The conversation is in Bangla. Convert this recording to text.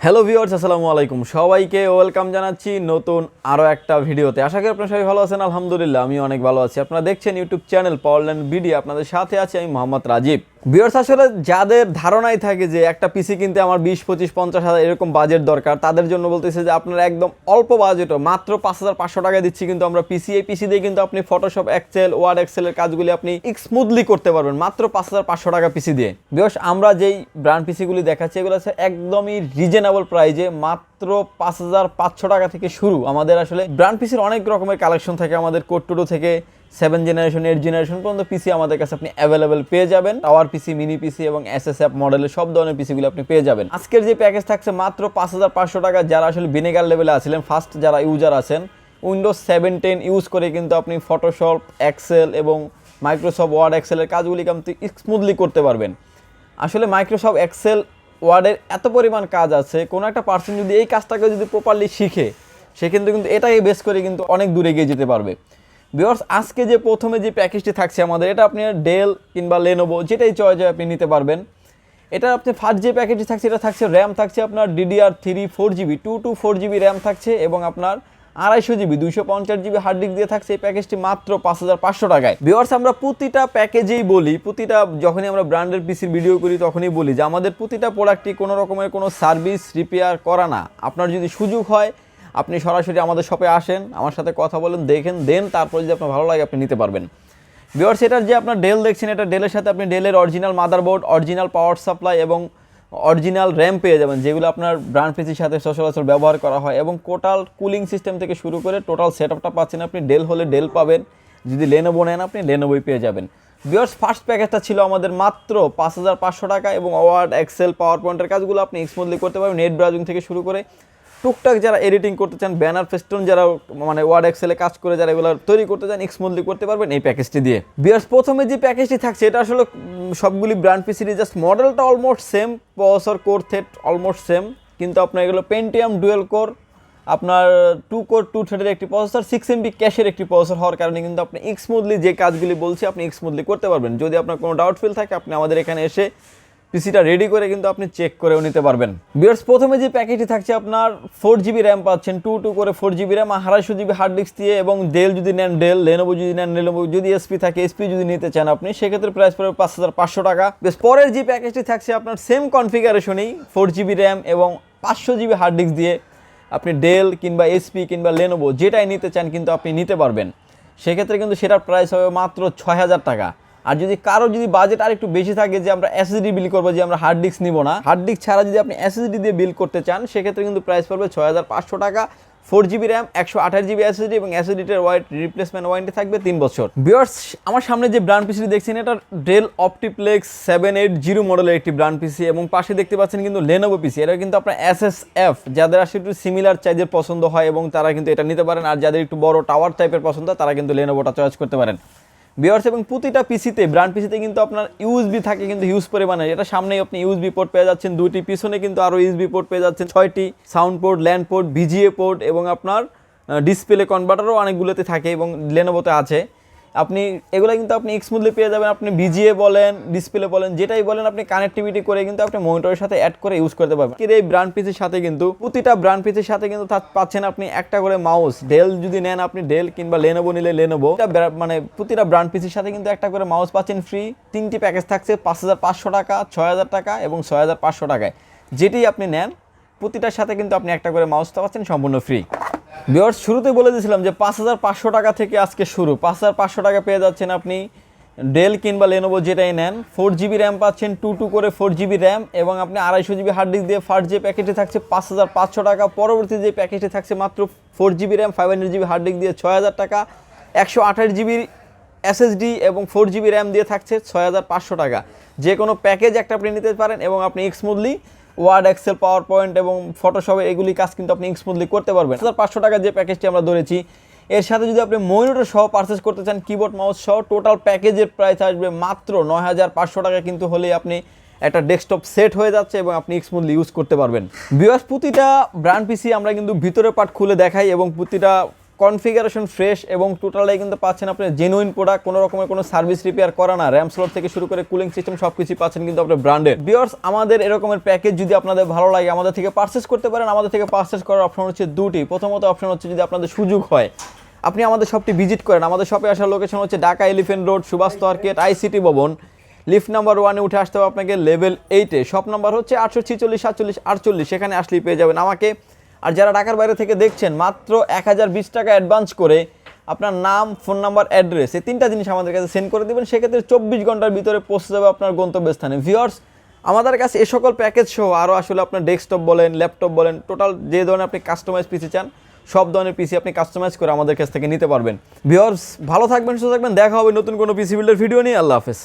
হ্যালো ভিউয়ার্স, আসসালামু আলাইকুম। সবাইকে ওয়েলকাম জানাচ্ছি নতুন আরও একটা ভিডিওতে। আশা করি আপনারা সবাই ভালো আছেন। আলহামদুলিল্লাহ আমি অনেক ভালো আছি। আপনারা দেখছেন ইউটিউব চ্যানেল পাওয়ারল্যান্ড বিডি। আপনাদের সাথে আছি আমি মোহাম্মদ রাজীব। ভিউয়ার্স, আসলে যাদের ধারণাই থাকে যে একটা পিসি কিনতে আমার 20-25-50 হাজার এরকম বাজেট দরকার, তাদের জন্য বলতেছে যে আপনারা একদম অল্প বাজেটও মাত্র 5,500 টাকা দিচ্ছি কিন্তু আমরা পিসি। এই পিসি দিয়ে কিন্তু আপনি ফটোশপ, এক্সেল, ওয়ার্ড, এক্সেলের কাজগুলি আপনি স্মুথলি করতে পারবেন মাত্র 5,500 টাকা পিসি দিয়ে। ভিউয়ার্স, আমরা যেই ব্র্যান্ড পিসিগুলি দেখাচ্ছি এগুলো আছে একদমই রিজনেবল প্রাইজে, মাত্র 5,500 টাকা থেকে শুরু। আমাদের আসলে ব্র্যান্ড পিসির অনেক রকমের কালেকশন থাকে। আমাদের কোড টু থেকে 7 জেনারেশন 8 জেনারেশন পর্যন্ত পিসি আমাদের কাছে আপনি অ্যাভেলেবেল পেয়ে যাবেন। টাওয়ার পিসি, মিনি পিসি এবং এসএসএফ মডেলের সব ধরনের পিসিগুলো আপনি পেয়ে যাবেন। আজকের যে প্যাকেজ থাকছে মাত্র 5,500 টাকা। যারা আসলে বিনেগার লেভেলে আছিলেন, ফার্স্ট যারা ইউজার আছেন, উইন্ডোজ 7 10 ইউজ করে কিন্তু আপনি ফটোশপ, এক্সেল এবং মাইক্রোসফট ওয়ার্ড, এক্সেলের কাজগুলি কিন্তু স্মুথলি করতে পারবেন। আসলে মাইক্রোসফট এক্সেল ওয়ার্ডের এত পরিমাণ কাজ আছে, কোনো একটা পার্সন যদি এই কাজটাকে যদি প্রপারলি শিখে, সে কিন্তু এটাকে বেস করে কিন্তু অনেক দূরে এগিয়ে যেতে পারবে। ভিউয়ার্স, আজকে যে প্রথমে যে প্যাকেজটি থাকছে আমাদের, এটা আপনি ডেল কিংবা লেনোভো যেটাই চয়েস হয় আপনি নিতে পারবেন। এটা আপনি ফার্স্ট যে প্যাকেজটি থাকছে, এটা থাকছে র্যাম থাকছে আপনার DDR3 4GB 224GB র্যাম থাকছে এবং আপনার 250GB 250GB হার্ড ডিস্ক দিয়ে থাকছে। এই প্যাকেজটি মাত্র 5,500 টাকায়। ভিউয়ার্স, আমরা প্রতিটা প্যাকেজেই বলি, প্রতিটা যখনই আমরা ব্র্যান্ডের পিসির ভিডিও করি তখনই বলি যে আমাদের প্রতিটা প্রোডাক্টই কোনো রকমের কোনো সার্ভিস রিপেয়ার করা না। আপনার যদি সুযোগ হয় আপনি সরাসরি আমাদের শপে আসেন, আমার সাথে কথা বলেন, দেখেন, দেন তারপর যদি আপনার ভালো লাগে আপনি নিতে পারবেন। ভিউয়ার্স, এটার যে আপনার ডেল দেখছেন, এটা ডেলের সাথে আপনি ডেলের original motherboard, original power supply এবং অরিজিনাল র্যাম পেয়ে যাবেন, যেগুলো আপনার ব্র্যান্ড পিসির সাথে সচরাচর ব্যবহার করা হয়। এবং টোটাল কুলিং সিস্টেম থেকে শুরু করে টোটাল সেটআপটা পাচ্ছেন আপনি। ডেল হলে ডেল পাবেন, যদি লেনোভো নেন আপনি লেনোভোই পেয়ে যাবেন। ভিউয়ার্স, ফার্স্ট প্যাকেজটা ছিল আমাদের মাত্র 5,500 টাকা এবং ওয়ার্ড, এক্সেল, পাওয়ার পয়েন্টের কাজগুলো আপনি স্মুথলি করতে পারবেন। নেট ব্রাউজিং থেকে শুরু করে টুকটাক যারা এডিটিং করতে চান, ব্যানার, ফেস্টুন, যারা মানে ওয়ার্ড, এক্সেলে কাজ করে যারা এগুলো তৈরি করতে চান, স্মুথলি করতে পারবেন এই প্যাকেজটি দিয়ে। ভিউয়ার্স, প্রথমে যে প্যাকেজটি থাকছে এটা আসলে সবগুলি ব্র্যান্ড পিসির জাস্ট মডেলটা almost same, processor, core thread almost same, কিন্তু আপনার এগুলো পেন্টিয়াম ডুয়েল কোর, আপনার 2 কোর 2 থ্রেডের একটি প্রসেসর, 6 MB ক্যাশের একটি প্রসেসর হওয়ার কারণে কিন্তু আপনি স্মুথলি যে কাজগুলি বলছি আপনি স্মুথলি করতে পারবেন। যদি আপনার কোনো ডাউট ফিল থাকে আপনি আমাদের এখানে এসে পিসিটা রেডি করে কিন্তু আপনি চেক করেও নিতে পারবেন। ভিউয়ার্স, প্রথমে যে প্যাকেজটি থাকছে আপনার 4GB র্যাম পাচ্ছেন, 2 করে 4GB RAM, 250GB hard disk দিয়ে, এবং ডেল যদি নেন ডেল, লেনোভো যদি নেন লেনোভো, যদি এসপি থাকে এসপি যদি নিতে চান আপনি, সেক্ষেত্রে প্রাইস পড়বে 5,500 টাকা। বেশ, পরের যে প্যাকেজটি থাকছে আপনার সেম কনফিগারেশনেই 4GB র্যাম এবং 500GB হার্ড ডিস্ক দিয়ে আপনি ডেল কিংবা এসপি কিংবা লেনোভো যেটাই নিতে চান কিন্তু আপনি নিতে পারবেন। সেক্ষেত্রে কিন্তু সেটার প্রাইস হবে মাত্র 6,000 টাকা। আর যদি কারো যদি বাজেট আর একটু বেশি থাকে যে আমরা এসএসডি বিল করবো, যে আমরা হার্ড ডিস্ক নিব না, হার্ড ডিস্ক ছাড়া যদি আপনি এসএসডি দিয়ে বিল করতে চান, সেক্ষেত্রে কিন্তু প্রাইস পড়বে 6,500 টাকা। 4GB র্যাম, 128GB এসএসডি এবং এসএসডিটার রিপ্লেসমেন্ট ওয়ারেন্টি থাকবে 3 বছর। ভিউয়ার্স, আমার সামনে যে ব্র্যান্ড পিসি দেখছেন এটা ডেল অপটিপ্লেক্স 780 মডেলের একটি ব্র্যান্ড পিসি এবং পাশে দেখতে পাচ্ছেন কিন্তু লেনোভো পিসি। এটা কিন্তু আপনার এসএসএফ, যাদের আসলে একটু সিমিলার চাইজের পছন্দ হয় এবং তারা কিন্তু এটা নিতে পারেন। আর যাদের একটু বড় টাওয়ার টাইপের পছন্দ তারা কিন্তু লেনোভোটা চয়েস করতে পারেন। ভিউয়ার্স, এবং প্রতিটা পিসিতে ব্র্যান্ড পিসিতে কিন্তু আপনার ইউএসবি থাকে কিন্তু হিউজ পরিমাণে। এটা সামনেই আপনি ইউএসবি পোর্ট পেয়ে যাচ্ছেন 2টি, পিছনে কিন্তু আরও ইউএসবি পোর্ট পেয়ে যাচ্ছেন 6টি, sound port, land port, VGA port এবং আপনার ডিসপ্লে কনভার্টারও অনেকগুলোতে থাকে এবং লেনোভোতে আছে। আপনি এগুলো কিন্তু আপনি স্মুথলি পেয়ে যাবেন। আপনি ভিজিএ বলেন, ডিসপ্লে বলেন, যেটাই বলেন আপনি কানেক্টিভিটি করে কিন্তু আপনি মনিটরের সাথে অ্যাড করে ইউজ করতে পারবেন। এই ব্র্যান্ড পিসির সাথে কিন্তু প্রতিটা ব্র্যান্ড পিসির সাথে কিন্তু পাচ্ছেন আপনি একটা করে মাউস। ডেল যদি নেন আপনি ডেল কিংবা লেনোভো নিলে লেনোভো, মানে প্রতিটা ব্র্যান্ড পিসির সাথে কিন্তু একটা করে মাউস পাচ্ছেন ফ্রি। 3টি প্যাকেজ থাকছে 5,500 টাকা, 6,000 টাকা এবং 6,500 টাকায়। যেটি আপনি নেন প্রতিটার সাথে কিন্তু আপনি একটা করে মাউস পাচ্ছেন সম্পূর্ণ ফ্রি। ভিউয়ার্স, শুরুতে বলে দিয়েছিলাম যে 5,500 টাকা থেকে আজকে শুরু। 5,500 টাকা পেয়ে যাচ্ছেন আপনি ডেল কিংবা লেনোভো যেটাই নেন। 4GB র্যাম পাচ্ছেন, 2 করে 4GB র্যাম এবং আপনি 250GB হার্ড ডিস্ক দিয়ে। ফার্স্ট যে প্যাকেজটি থাকছে 5,500 টাকা, পরবর্তী যে প্যাকেজটি থাকছে মাত্র 4GB RAM 500GB hard disk দিয়ে 6,000 টাকা, 128GB এসএসডি এবং 4GB র্যাম দিয়ে থাকছে 6,500 টাকা। যে কোনো প্যাকেজ একটা আপনি নিতে পারেন এবং আপনি smoothly Word, Excel, PowerPoint এবং ফটোশপে এগুলি কাজ কিন্তু আপনি স্মুথলি করতে পারবেন। 5,500 টাকা যে প্যাকেজটি আমরা ধরেছি, এর সাথে যদি আপনি মনিটর সহ পারচেস করতে চান, কিবোর্ড মাউস সহ, টোটাল প্যাকেজের প্রাইস আসবে মাত্র 9,500 টাকা। কিন্তু হলেই আপনি একটা ডেস্কটপ সেট হয়ে যাচ্ছে এবং আপনি স্মুথলি ইউজ করতে পারবেন। ভিউয়ার্স, প্রতিটা ব্র্যান্ড পিসি আমরা কিন্তু ভিতরের পার্ট খুলে দেখাই এবং প্রতিটা কনফিগারেশন ফ্রেশ এবং টোটালটাই কিন্তু পাচ্ছেন আপনি জেনুইন প্রোডাক্ট, কোনো রকমের কোনো সার্ভিস রিপেয়ার করা না, র্যাম স্লট থেকে শুরু করে কুলিং সিস্টেম সব কিছুই পাচ্ছেন কিন্তু আপনার ব্র্যান্ডেড। ভিউয়ার্স, আমাদের এরকমের প্যাকেজ যদি আপনাদের ভালো লাগে আমাদের থেকে পারচেস করতে পারেন। আমাদের থেকে পারচেস করার অপশন হচ্ছে দুটি। প্রথমত অপশন হচ্ছে যদি আপনাদের সুযোগ হয় আপনি আমাদের শপটি ভিজিট করেন। আমাদের শপে আসার লোকেশন হচ্ছে Dhaka Elephant Road, Shubhastu Arcade, ICT ভবন, লিফট নাম্বার 1-এ উঠে আসতে হবে আপনাকে লেভেল 8-এ। শপ নাম্বার হচ্ছে 846 সেখানে আসলেই পেয়ে যাবেন আমাকে। আর যারা ঢাকার বাইরে থেকে দেখছেন মাত্র 1020 টাকা অ্যাডভান্স করে আপনার নাম, ফোন নাম্বার, অ্যাড্রেস এই 3টা জিনিস আমাদের কাছে সেন্ড করে দেবেন। সেক্ষেত্রে 24 ঘন্টার ভিতরে পৌঁছে যাবে আপনার গন্তব্যস্থানে। ভিউয়ার্স, আমাদের কাছে এ সকল প্যাকেজ সহ আরও আসলে আপনার ডেস্কটপ বলেন, ল্যাপটপ বলেন, টোটাল যে ধরনের আপনি কাস্টমাইজ পিসি চান সব ধরনের পিসি আপনি কাস্টমাইজ করে আমাদের কাছ থেকে নিতে পারবেন। ভিউয়ার্স, ভালো থাকবেন, সুস্থ থাকবেন। দেখা হবে নতুন কোনো পিসি বিল্ডের ভিডিও নিয়ে। আল্লাহ হাফেজ।